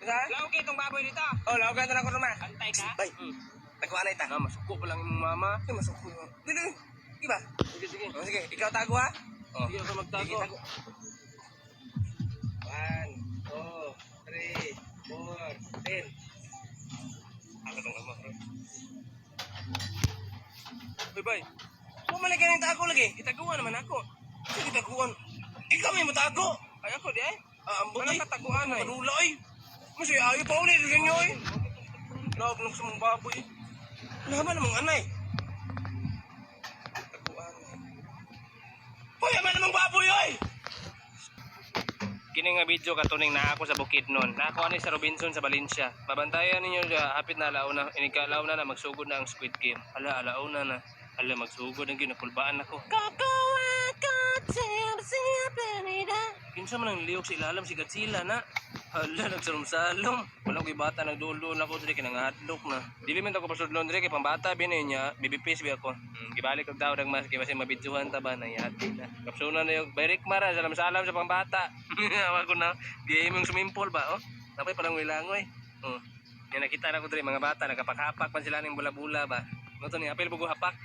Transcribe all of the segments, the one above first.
Saan? Lauki itong baboy dito. Oh, lawagan na ako naman. Antay ka? Bay, nagkuha na ita. Masuko pa lang yung mama. Ay, masuko yun. Dili, iba. Sige, sige. Oh, sige, ikaw tago ha. Oh. Sige ako magtago. Sige, tago. 1, 2, 3, 4, 10. Ako nung ama, bro. Uy, bay. Pumalik ka ng tago lagi. Itaguan naman ako. Sige, taguan. Ikaw may matago. Ay ako di ay. Ang Wala buti. kataguan ay. Padula ay. Masaya ayaw pa ulit sa inyo ay. Lawag nung sa mga baboy. Laban namang anay. Taguan. Hoy, yaman namang baboy ay. Kini nga video katuning na ako sa bukid nun. Nako ani sa Robinson sa Valencia. Babantayan ninyo siya hapit na alauna. Inigalaw na magsugod na ang Squid Game. Alauna na. Ala magsugod ang ginapulbaan ako. Kinsa man ang liyok sa ilalim si Godzilla na. Hala nagsalom-salom. Wala ko'y bata nagdulo na ko diri kay nangadlok na. Dili man ako pasudlon diri kay pambata binay niya, bibipis bi ako. Gibalik og daw mas kay basi mabidyohan ta ba na yati na. Kapsuna na yung Berik Mara salam-salam sa pambata. Awa ko na game yung swimming pool ba oh. Napay palang wilangoy. Oh. Yan nakita na ko diri mga bata nagapak-hapak man sila ning bula-bula ba. Mo to ni apil bugo hapak.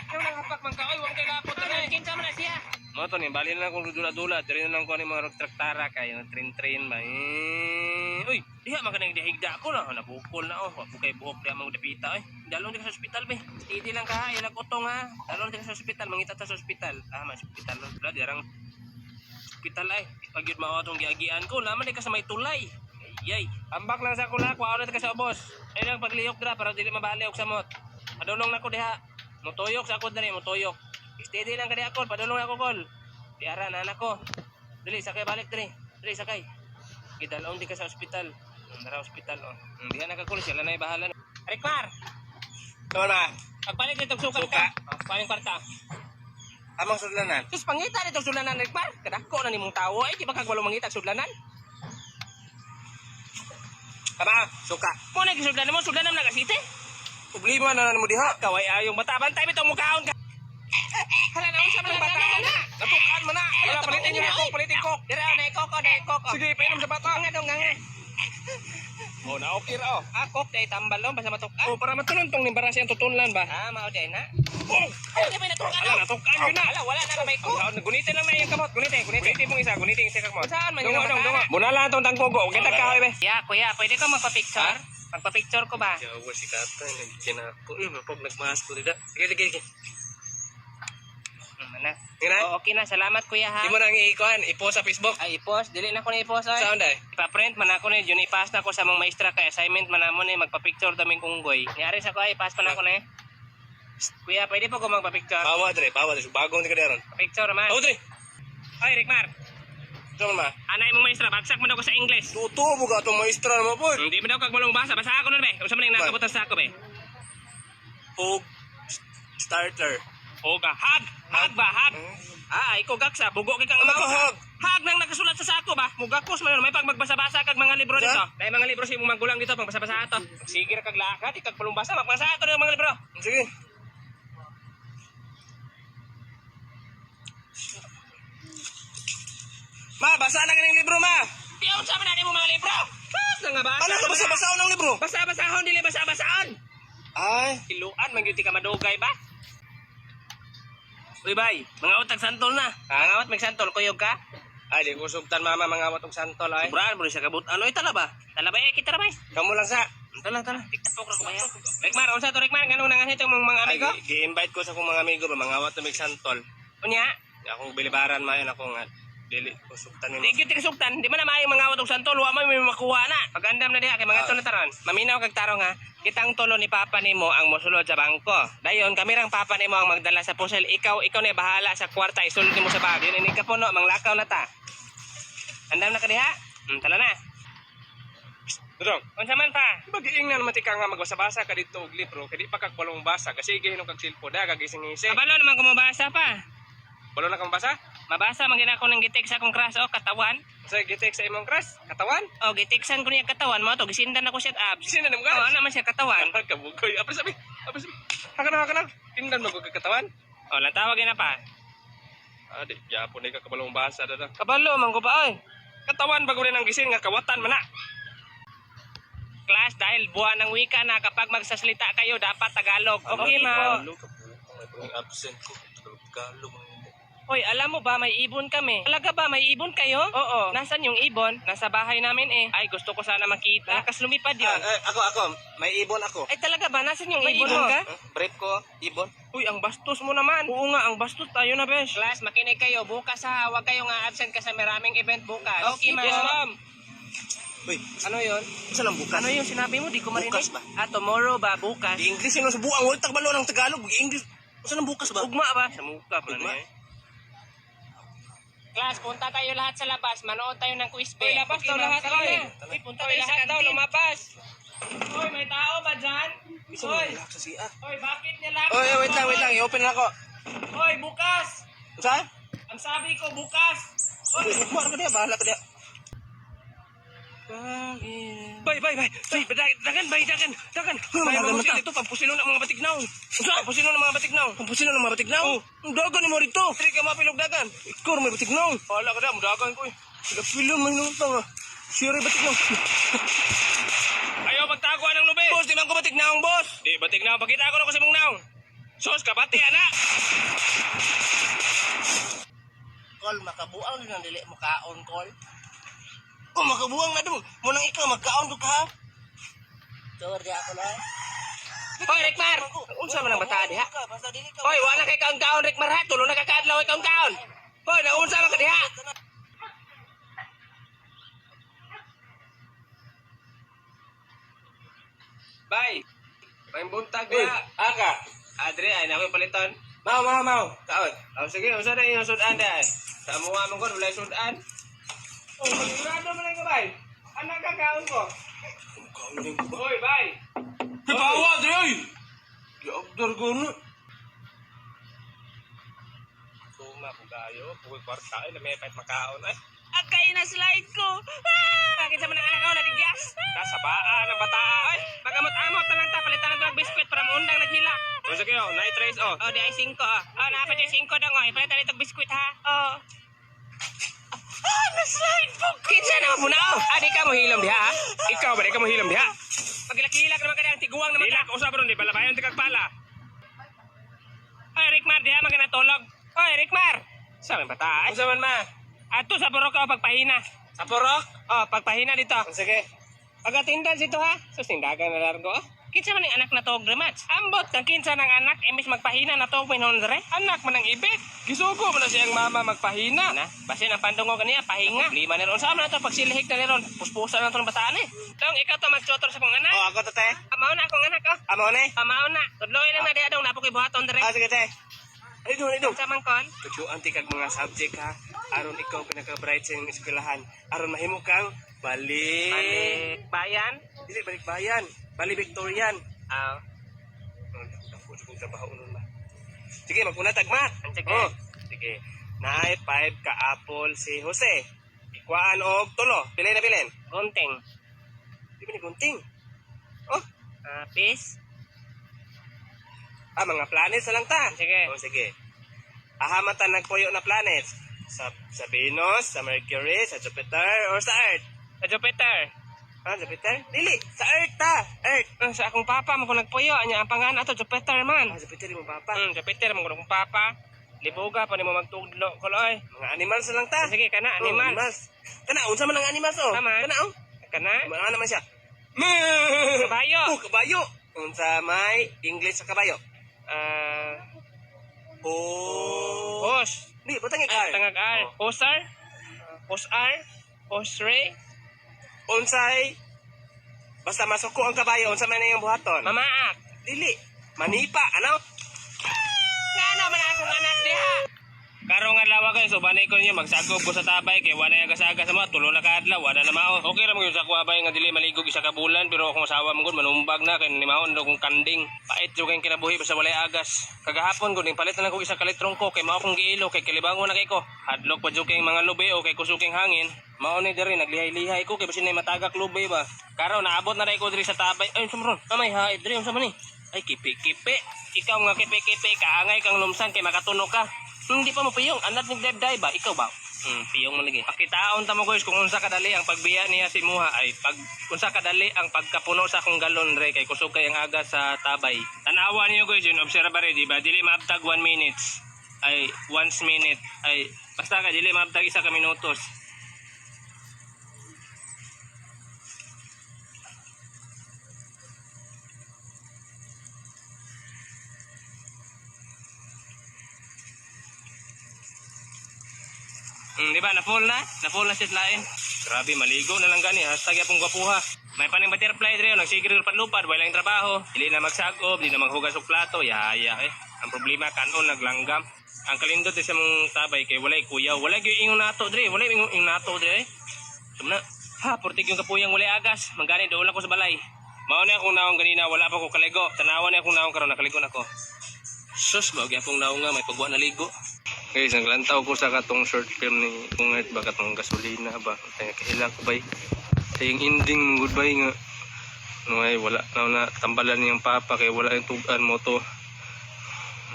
Yung nang hapak man ka oy, wag kay lapot na. Kinsa man na siya. Mo to ni bali na kung dula-dula, diri na lang ko ni mga traktara kay train ba. Uy, diha man kanang dihigda ko na, nabukol na oh. Wa po kay buhok diha mang dapita oy. Dalon di ka sa ospital be. Steady lang ka, ila utong ha. Dalon di ka sa ospital, mangita ta sa ospital. Ah, mas ospital lo, dirang ospital ay. Pag yun mao atong giagian ko, laman di ka sa may tulay. Yay, ambak lang sa kulak, wa na ka sa ubos. Ay lang pagliyok dra para dili mabali og samot. Padulong nako diha. Mutuyok sa ako diri, mutuyok. Steady lang ka diha kol, padulong ako kol. Diara na anak ko. Dili sakay balik diri. Dili sakay. Gidalon di ka sa ospital. Nara ospital oh. Diha na ka kol, sila na bahala. Rikmar. Naman ba? Pagpalit nitong sukat Suka. ka. Paling kwarta. Amang sudlanan. Tis pangita nitong sudlanan Rikmar. Kadako na nimong tawo ay di ba kag walo mangita sudlanan? Tama, suka. Mo na gisudlanan mo, sudlanan na kasite. Problema na mo diha. Kaway ayong bata bantay bitong mukaon ka. Hala na unsa man bata na. Natukan mo na. Wala, palitin niyo na ako, palitin ko. Dira na ikoko na ikoko. Sige, painom sa bata. Nga dong nga. Oh, na okay ra oh. Ako kay tambal lo basta matukan. Oh, para matulon tong nimbaras yang tutunlan ba? Ah, mao day na. Oh, Ay, di ba natukan? ala natukan yun na. Ala, wala na may ko. Gunitin lang na yung kamot. Gunitin mong isa. Gunitin isa kamot. Saan man Dungo, yung dungo. bata? Muna lang itong tangkogo. Kita kahoy be. Kuya, pwede ka magpa-picture? Magpa-picture ko ba? Jawa si kata. Nagigyan ako. Mapag nagmahas ko dida. Sige. Na. Tingnan. Oh, okay na, salamat kuya ha. Di mo nang i-ikuan. I-post sa Facebook. Ay, i-post, dili na ko na i-post ay. Saan day? Ipa-print man ako ni yun ipas na ko sa mga maestra kay assignment man namo ni magpa-picture daming kunggoy. Niari sa ko ay ipas pa na ko na. Kuya, pwede po ko magpa-picture. Bawa dre. Bagong tika daron. Picture man. Oh, dre. Ay, Rikmar. Saan ma? Anay mo maestra, bagsak mo daw ko sa English. Tuto mo ka itong maestra naman po. Hindi mo daw kag malong basa, basa ako nun be. Unsa man yung nakabutan sa ako be? Hook. Starter. Oga, hag ba, hag. Ah, ikaw gaksa, bugo kay kang Ano ka, hag? Hag nang nakasulat sa sako ba? Mugakos man may pag magbasa-basa kag mga libro Sa? dito. Dai mga libro si imong magulang dito pang basa-basa ato. Sige ra kag lakad, ikag palumbasa magbasa ato ng mga libro. Sige. Ma, basa na kaning libro, ma. Diyaw sa man mo mga libro. Bas na nga ba? Ano ka basa-basaon ng libro? Basa-basahon dili basa-basaan. Ay, Kiluan man gyud ti ka madugay ba? Uy bay, mga utag santol na. Mga awat mig santol kuyog ka. ay, di ko sugtan mama mga awat og santol ay. Sobraan mo siya kabut. Ano itala ba? Tala ba kita ra bay? Kamu lang sa. Tala. TikTok ra ko ba ya? Rikmar, unsa to Rikmar? Ganun nga itong mga Ay, amigo? gi-invite ko sa akong mga amigo ba mga awat mig santol. Unya? Akong bilibaran mayon ako nga dili ko sugtan Di nimo. gyud tikasuktan, di man na maayo mga awat og santol, wa man may makuha na. Pagandam na diha kay mga tulo taron. Maminaw kag tarong ha. Kitang tulo ni papa nimo ang mosulod sa bangko. Dayon kamirang papa nimo ang magdala sa pusel. Ikaw na bahala sa kwarta isulod nimo sa bag. Yun ini ka puno manglakaw na ta. Andam na ka diha? Tala na. Dudong. Unsa man pa? Di ba giingnan man tika nga magbasa-basa ka dito og libro kay di pa kag balong basa kasi gihinom kag silpo da gagising-ising. Kabalo naman ko mabasa pa. Balo na kang basa? Mabasa man gina ko ng gitik sa akong crush o katawan. Sa gitek sa imong crush, katawan? O gitiksan ko niya katawan mo to gisindan ako siya abs. Sino na mo O ka? naman siya katawan. Kabugoy. Apa sabi? Haka na. Tingnan mo kag katawan. O lang tawag na pa. Ah, di Japon ka kabalong basa da. Kabalo man ko pa oy. Katawan bago rin ang gising nga kawatan man na. Class, dahil buwan ng wika na kapag magsasalita kayo, dapat Tagalog. Okay, ma'am. Absent ko. Tagalog. Hoy, alam mo ba, may ibon kami. Talaga ba, may ibon kayo? Oo. Nasaan yung ibon? Nasa bahay namin eh. Ay, gusto ko sana makita. Lakas lumipad yun. Ako. May ibon ako. Ay, talaga ba? Nasaan yung May ibon mo? Brief ko, ibon. Uy, ang bastos mo naman. Oo nga, ang bastos tayo na, besh. Class, makinig kayo. Bukas ha, huwag kayong absent kasi maraming event bukas. Okay, ma'am. Yes, ma'am. Uy, Ano yun? saan ang bukas? Ano yung sinabi mo? Di ko marinig. Bukas ba? Tomorrow ba? Bukas? Di English yun sa buang. Huwag tagbalo ng Tagalog. English. Saan ang bukas ba? Ugma ba? Sa muka pa Ugma? na eh. Class, punta tayo lahat sa labas. Manood tayo ng quiz be. Uy, labas daw lahat. Uy, punta tayo sa kantin. Lumabas. Uy, may tao ba dyan? Isa na relax sa siya. Uy, bakit niya lang? Oy, wait lang. I-open na ako. Uy, bukas. Saan? Ang sabi ko, bukas. Uy, buwan ka diya. Bahala ka diya. Bay, dagan. Bay, mamusil ito, pampusilon ng mga batignaw. Pampusilon ng mga batignaw. Pampusin na ng mga batignaw. Ang dagan ni mo rito. Hindi ka mapilog dagan. Ikaw may batignaw. Wala ka na, mudagan ko eh. Sila film may nutang ah. Siri batignaw. Ayaw magtaguan ng lube. Boss, di man ko batignaw, boss. Di, batignaw. Pakita ko na kasi mong naong. Sos, kabati, anak. Kol, makabuang din ang dili mo kaon, Kol. Oh, makabuang na doon. Munang ikaw, magkaon doon ka ha. Sorry, ako na. Hoy, Rikmar! Unsa man ang bata diha? Basta dili ka. Hoy, wala kay kaon-kaon, Rikmar ha. Tulo na kakaadlaw kay kaon-kaon. Hoy, naunsa man ka diha? Bay. May buntag Uy, diha. aka. Adre, ay na ako paliton. Mau. Kaon. Oh, sige, unsa na yung sudan diha? Sa mga mong kon wala sudan. Oh, sigurado man lang ka, bay. Anak ka kaon ko. Kaon din ko ba? Hoy, bay. Bawa, Dre! Yabdar ko na. Suma ko kayo, pukoy kwarta ay may pait makaon ay. Agkay na slide ko. Bakit sa manang anak na tigyas? Nasa baan ng bata ay. Pagamot-amot na lang ta palitan na ng biskwit para maundang naghila. O sige oh, night race oh. Oh, di ay 5 oh. Oh, naapa di 5 dong oh. Palitan nito biskwit ha. Oh. Na-slide po ko. Kinsa na mo na oh. Di ka mo hilom diha ha? Ikaw ba di ka mo hilom diha? Paglaki-hilak naman ka ang tiguang naman ka. Hilak usap ron di balabayan tigag pala. Oy, Rikmar, diha magana tulog. Oy, Rikmar. Sa man bata ay? Unsa man ma? Ato sa purok ka pagpahina. Sa purok? Oh, pagpahina dito. Sige. Pagatindan dito ha. Sus tindagan na largo. Kinsa man ang anak na tog remats? Ambot kang kinsa ng anak imbis magpahina na tog pinon dre. Anak man ang ibig. Gisugo man na siyang mama magpahina. Na, basin ang pandungo kaniya pahinga. Lima ni ron sa man to pagsilihik na ni ron. Puspusan na tong bataan eh. Tong ikaw to magtutor sa kong anak. Oh, ako to, te. Amao na akong anak oh. Amo ni? Amao na. Tudloy lang na diha dong napo kay buhaton dre. Sige, te. Ay, doon. Sa man kon. Tujuan ti kag mga subject ha. Aron ikaw pinaka-bright sa inyong eskwelahan. Aron mahimo kang balik Bayan. Dili balik bayan. Bali Victorian. Ah. Ako sa kong trabaho nun ba. Sige, magpunatag ma. Sige. Oh, sige. Naay 5 ka apple si Jose. Ikuan og tulo. Pilay na bilin. Gunting. Di ba ni gunting? Oh, Peace. mga planets na lang ta. Sige. Oh, sige. Ahamatan nagpuyo na planets. Sa Venus, sa Mercury, sa Jupiter, or sa Earth. Sa Jupiter. Jupiter? Dili, sa Earth ta. Earth. Sa akong papa mo ko nagpuyo. Anya ang pangan ato Jupiter man. Jupiter mo papa. Jupiter mo ko akong papa. Libuga pa ni mo magtudlo. Kuloy. Mga animals na lang ta. Sige, kana, animal. Animals. Kana, unsa man ang animals oh. Tama. Kana oh. Kana. Ano naman siya? Kabayo. Oh, kabayo. Unsa may English sa kabayo? Hos. Di, batang ikar. Tangag R. Hosar. Hosar. Hosre. Unsay basta masuko ang kabayo, unsa man yung buhaton? Mamaak. Dili. Manipa, ano? Ngano man akong anak diha? Karong adlaw kayo so banay ko niyo magsagop ko sa tabay kay wala yung agasaga sa mga tulo na kaadlaw wala na mao. Okay ra mo gyud sa kuwabay nga dili maligog isa ka bulan pero akong asawa mo gud manumbag na kay ni maon daw kong kanding. Pait jud kay kinabuhi basta walay agas. Kagahapon gud ning palit na lang ko isa ka litrong ko kay mao kong giilo kay kilibangon na kay ko. Hadlok pa jud kay mga lubi o kay kusuking hangin. Mao ni diri naglihay-lihay ko kay basin nay matagak lubi ba. Karon naabot na dai ko diri sa tabay. Ay sumron. Amay ha diri unsa man ni? Ay kipi-kipi. Ikaw nga kipi-kipi kaangay kang lumsan kay makatuno ka. Hindi pa mo piyong, anak ni Debday ba? Ikaw ba? Piyong man lagi. Pakitaon ta mo guys kung unsa kadali ang pagbiya niya si Muha ay unsa kadali ang pagkapuno sa akong galon re kay kusog kay ang aga sa tabay. Tanawa niyo guys yun observe re di ba dili maabtag 1 minutes ay 1 minute ay basta ka dili maabtag 1 ka minutos. Di ba? Na-full na? Na-full na sit lain. Grabe, maligo na lang gani. Hashtag yapong gwapuha. May paning butterfly dre, nagsigir lupad-lupad, wala yung trabaho. Dili na magsagob, dili na maghugas og plato, yaya eh. Ang problema kanon naglanggam. Ang kalindot sa mong tabay kay walay kuyaw. Wala gyud ingon nato dre, wala ingon nato dre. Sumna. Ha, portig yung kapuyang wala agas. Mangani doon ako sa balay. Mao na akong naong ganina, wala pa ko kaligo. Tanawa na akong naong karon nakaligo na ko. Sus, mao gyapong naong nga may pagwa na ligo. Guys, naglantaw ko sa katong short film ni Pungat ba katong gasolina ba. Kaya kahila ko bay. Sa yung ending goodbye nga. No ay wala na tambalan niyang papa kay wala yung tugan mo to.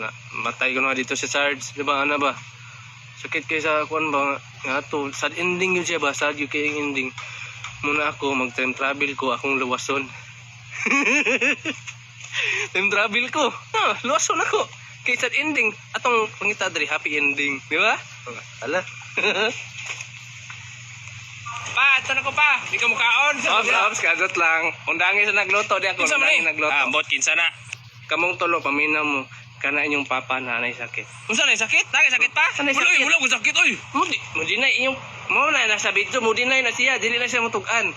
Na matay ko na dito sa Sarge, di ba ana ba? Sakit kay sa kuan ba nga to sad ending yun siya ba sad yung kay ending. Muna ako mag time travel ko akong luwason. Time travel ko. Luwason ako. Kay sad ending atong pangita diri happy ending, di ba? Ala. Pa, ito na ko pa. Di ka mukaon. Ops, kadot lang. Undangin sa nagluto. Di ako undangin nagluto. Ambot, kinsa na. Kamong tulo, paminaw mo. Kana inyong papa na anay sakit. Unsa na sakit? Dagay sakit pa? Anay sakit? Wala ko sakit, oy. Mudi na inyong... Mo na nasa video, mudi na siya. Dili na siya mutugan.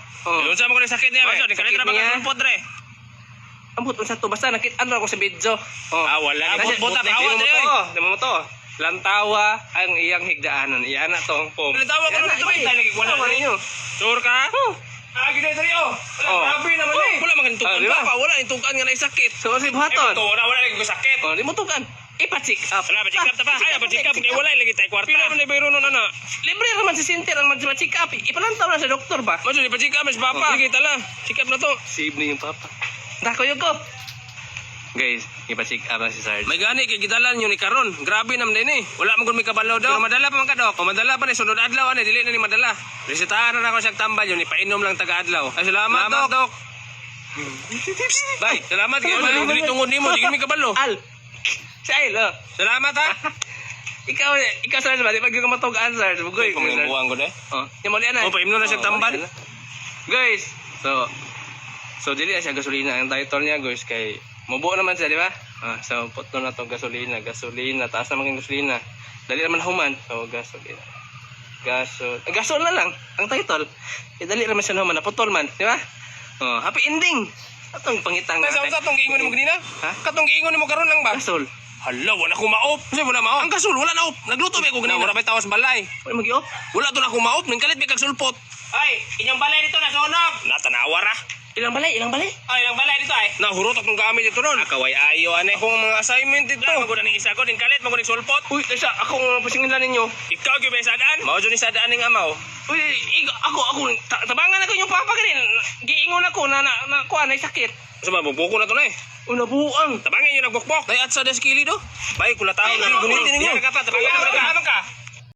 Unsa mo ko na sakit niya? Sakit niya. Ambot, re. Ambot, unsa to? Basta nakit-an ako sa video. Wala. Ambot, bota. Awal, re, oy. Damo mo to. Lantawa ang iyang higdaanan. Iyan na to ang pom. Lantawa ka na ito eh. Wala ninyo. Sure ka? Gina dali oh. Grabe naman eh. Wala man tukan pa. Wala yung tukan nga na sakit. So si buhaton. Wala lagi ko sakit. Di mo tukan. Ipa-check up. Wala pa-check up ta pa. Ay, pa-check up. Wala lagi tayo kwarta. Pila man na bayro nun ana. Libre naman si Sinter ang mag-check up. Ipalantaw na sa doktor ba? Maso ipa-check up si papa. Sige tala. Check up na to. Save na yung papa. Dako yung ko. Guys, ipa-check up na si Sarge. May gani kay gidalan yun ni karon. Grabe naman din eh. Wala man gud may kabalo daw. Pero madala pa man ka dok. O madala pa ni sunod adlaw ani dili na ni madala. Resetahan na ako siyang tambal yun ipainom lang taga adlaw. Ay salamat dok. Bye. Salamat kayo. Dili tungod nimo di may kabalo. Al. Say lo. Salamat ha. Ikaw Sarge ba di pag yung matugan Sarge. Bugoy. Kumubuang ko de. Yung mali ana. O paimno na siyang tambal. Guys, so dili na siya gasolina ang title niya guys kay mabuo naman siya, di ba? So, putlo na to gasolina. Taas naman yung gasolina. Dali naman human. So, gasolina. Gasol na lang, ang title. Dali naman siya human. Naputol man, di ba? Happy ending. Atong pangitang natin. Sa atong giingon mo ganina? Katong giingon mo karon lang ba? Gasol. Hala, wala ko maop. Kasi wala maop. Ang gasol, wala na op. Nagluto ba ko ganina? Wala pa tawas balay. Wala mag-iop? Wala to na akong maop. Nangkalit ba kagsulpot? Ay, inyong balay dito nasunog. Natanawa ra. Ilang balay? Ilang balay dito ay. Nahurot akong gamit dito ron. Akaway ayo ane. Akong mga assignment dito. Magunan ng isa ko, din kalit, magunan sulpot. Uy, isa, akong pasingilan ninyo. Ikaw, gyud ba sadaan? Mao jud ni sadaan ning amaw. Uy, ako, tabangan ako yung papa ganin. Giingon ako na kuan ay sakit. Sa mabubuko na to na eh. Una buang. Tabangan yung nagbukbok. Dayat sa deskili do. Bay, kula tao na gunitin ninyo. Tabangan ka.